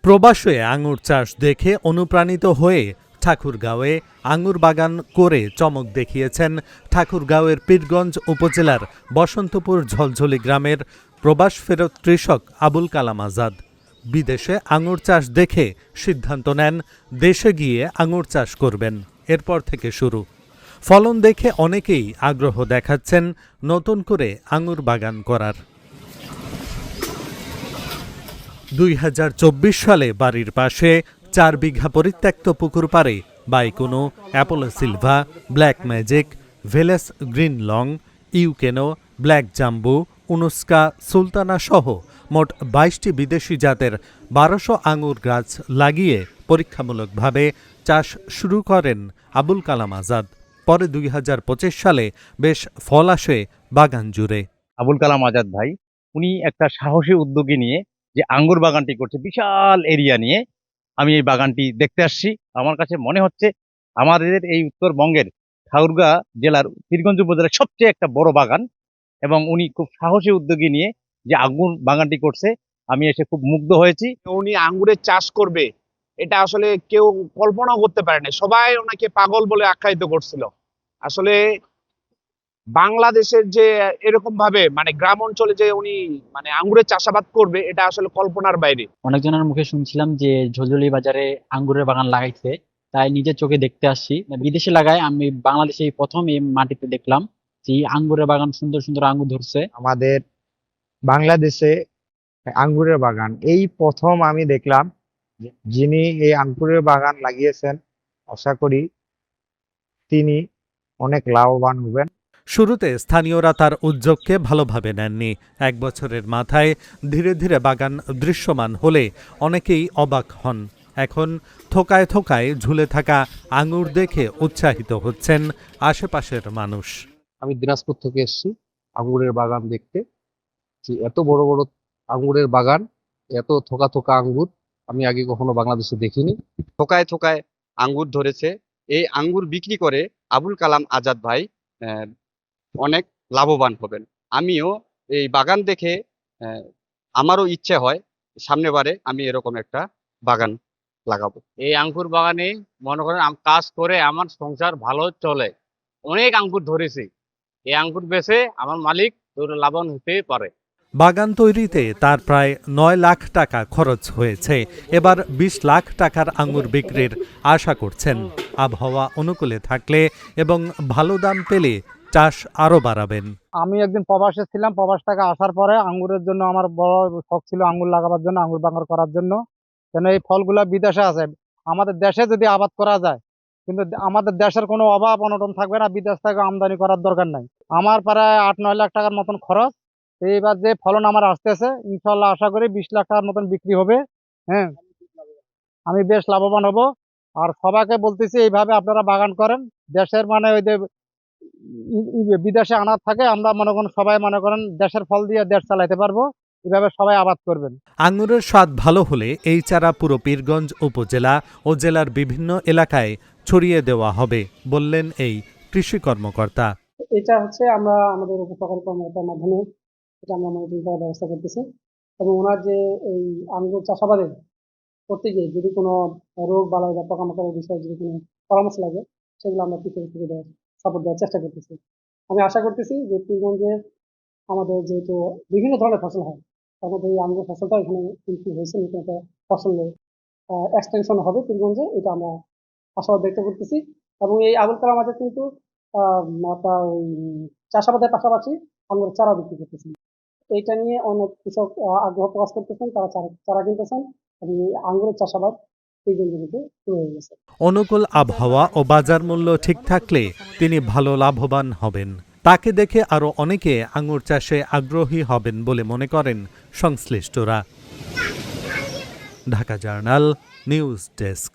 প্রবাসে আঙুর চাষ দেখে অনুপ্রাণিত হয়ে ঠাকুরগাঁওয়ে আঙুর বাগান করে চমক দেখিয়েছেন ঠাকুরগাঁওয়ের পীরগঞ্জ উপজেলার বসন্তপুর ঝলঝলি গ্রামের প্রবাস ফেরত কৃষক আবুল কালাম আজাদ। বিদেশে আঙুর চাষ দেখে সিদ্ধান্ত নেন দেশে গিয়ে আঙুর চাষ করবেন। এরপর থেকে শুরু। ফলন দেখে অনেকেই আগ্রহ দেখাচ্ছেন নতুন করে আঙুর বাগান করার। 2024 সালে বাড়ির পাশে 4 বিঘা পরিত্যক্ত পুকুর পাড়ে বাইকুনো, অ্যাপোলো সিলভা, ব্ল্যাক ম্যাজিক, ভেলেস গ্রিন লং, ইউকেনো, ব্ল্যাক জাম্বু, উনুস্কা, সুলতানা সহ মোট 22টি বিদেশি জাতের 1200 আঙুর গাছ লাগিয়ে পরীক্ষামূলকভাবে চাষ শুরু করেন আবুল কালাম আজাদ। পরে 2025 সালে বেশ ফল আসে বাগান জুড়ে। আবুল কালাম আজাদ ভাই উনি একটা সাহসী উদ্যোগে নিয়ে যে আঙ্গুর বাগানটি করছে বিশাল এরিয়া নিয়ে, আমি এই বাগানটি দেখতে আসছি। আমার কাছে মনে হচ্ছে আমাদের এই উত্তরবঙ্গের ঠাকুরগাঁও জেলার পীরগঞ্জ উপজেলার সবচেয়ে একটা বড় বাগান, এবং উনি খুব সাহসী উদ্যোগে নিয়ে যে আঙ্গুর বাগানটি করছে, আমি এসে খুব মুগ্ধ হয়েছি। উনি আঙ্গুরের চাষ করবে এটা আসলে কেউ কল্পনাও করতে পারে না। সবাই ওনাকে পাগল বলে আখ্যায়িত করছিল। আসলে বাংলাদেশের যে এরকম ভাবে গ্রাম অঞ্চলে যে উনি আঙ্গুরের চাষাবাদ করবে এটা আসলে কল্পনার বাইরে। অনেকজনের মুখে শুনছিলাম যে ঝলঝলি বাজারে আঙ্গুরের বাগান লাগাইছে, তাই নিজের চোখে দেখতে আসছি। বিদেশে লাগায়, আমি বাংলাদেশে প্রথম এই মাটিতে দেখলাম যে আঙ্গুরের বাগান, সুন্দর সুন্দর আঙ্গুর ধরছে। আমাদের বাংলাদেশে আঙ্গুরের বাগান এই প্রথম আমি দেখলাম। যিনি এই আঙ্গুরের বাগান লাগিয়েছেন, আশা করি তিনি অনেক লাভবান হবেন। শুরুতে স্থানীয়রা তার উদ্যোগকে ভালোভাবে নেননি। 1 বছরের মাথায় ধীরে ধীরে বাগান দৃশ্যমান হলে অনেকেই অবাক হন। এখন থোকায় থোকায় ঝুলে থাকা আঙুর দেখে উৎসাহিত হচ্ছেন আশেপাশের মানুষ। আমি দিনাজপুর থেকে এসেছি আঙ্গুরের বাগান দেখতে। যে এত বড় বড় আঙ্গুরের বাগান, এত থোকা থোকা আঙ্গুর আমি আগে কখনো বাংলাদেশে দেখিনি। থোকায় থোকায় আঙ্গুর ধরেছে। এই আঙ্গুর বিক্রি করে আবুল কালাম আজাদ ভাই অনেক লাভবান হবেন। আমিও এই বাগান দেখে আমারও ইচ্ছে হয় সামনেবারে আমি এরকম একটা বাগান লাগাবো। এই আঙ্গুর বাগানে মনে করেন কাজ করে আমার সংসার ভালো চলে। অনেক আঙ্গুর ধরেছি, এই আঙ্গুর বেচে আমার মালিক লাভবান হতে পারে। বাগান তৈরিতে তার প্রায় 9 লাখ টাকা খরচ হয়েছে। এবার 20 লাখ টাকার আঙুর বিক্রির আশা করছেন। আবহাওয়া অনুকূলে থাকলে এবং ভালো দাম পেলে চাষ আরো বাড়াবেন। আমি একদিন প্রবাসে ছিলাম, প্রবাস থেকে আসার পরে আঙ্গুরের জন্য আমার বড় শখ ছিল আঙ্গুর লাগাবার জন্য, আঙ্গুর বাগান করার জন্য। কেন এই ফলগুলা বিদেশে আছে, আমাদের দেশে যদি আবাদ করা যায় কিন্তু আমাদের দেশের কোনো অভাব অনটন থাকবে না, বিদেশ থেকে আমদানি করার দরকার নাই। আমার প্রায় 8-9 লাখ টাকার মতন খরচ। এইবার যে ফলন আমার আসতেছে, ইনশাল্লাহ আশা করি 20 লাখ টাকার মতন বিক্রি হবে। হ্যাঁ, আমি বেশ লাভবান হব। আর সবাইকে বলতেছি এইভাবে আপনারা বাগান করেন। দেশের ওই যে বিদেশে আনার থাকে, আমরা মনে করেন সবাই দেশের ফল দিয়ে দেশ চালাইতে পারবো। এভাবে সবাই আবাদ করবেন। আঙুরের স্বাদ ভালো হলে এই চারা পুরো পীরগঞ্জ উপজেলা ও জেলার বিভিন্ন এলাকায় ছড়িয়ে দেওয়া হবে বললেন এই কৃষি কর্মকর্তা। এটা হচ্ছে আমরা আমাদের উপসহকারী কর্মকর্তার মাধ্যমে এটা আমরা মনিটরিং করার ব্যবস্থা করতেছি, এবং ওনার যে এই আঙ্গুর চাষাবাদে করতে গিয়ে যদি কোনো রোগ বালাই বা পোকামাকড়ের বিষয়ে যদি কোনো পরামর্শ লাগে, সেগুলো আমরা কৃষক থেকে সাপোর্ট দেওয়ার চেষ্টা করতেছি। আমি আশা করতেছি যে পীরগঞ্জে আমাদের যেহেতু বিভিন্ন ধরনের ফসল হয়, তার মধ্যে এই আঙ্গুর ফসলটা এখানে কিন্তু হয়েছে, নতুন একটা ফসলের এক্সটেনশন হবে পীরগঞ্জে, এটা আমরা আশাবাদ ব্যক্ত করতেছি। এবং এই আবুল কালাম আজাদ কিন্তু চাষাবাদের পাশাপাশি আঙ্গুরের চারা বিক্রি করতেছেন। এইটা নিয়ে অনেক কৃষক আগ্রহ প্রকাশ করতেছেন, তারা চারা কিনতেছেন, এবং এই আঙ্গুরের চাষাবাদ শুরু হয়ে গেছে। অনুকূল আবহাওয়া ও বাজার মূল্য ঠিক থাকলে তিনি ভালো লাভবান হবেন। তাকে দেখে আরো অনেকে আঙুর চাষে আগ্রহী হবেন বলে মনে করেন সংশ্লিষ্টরা। Dhaka journal news desk.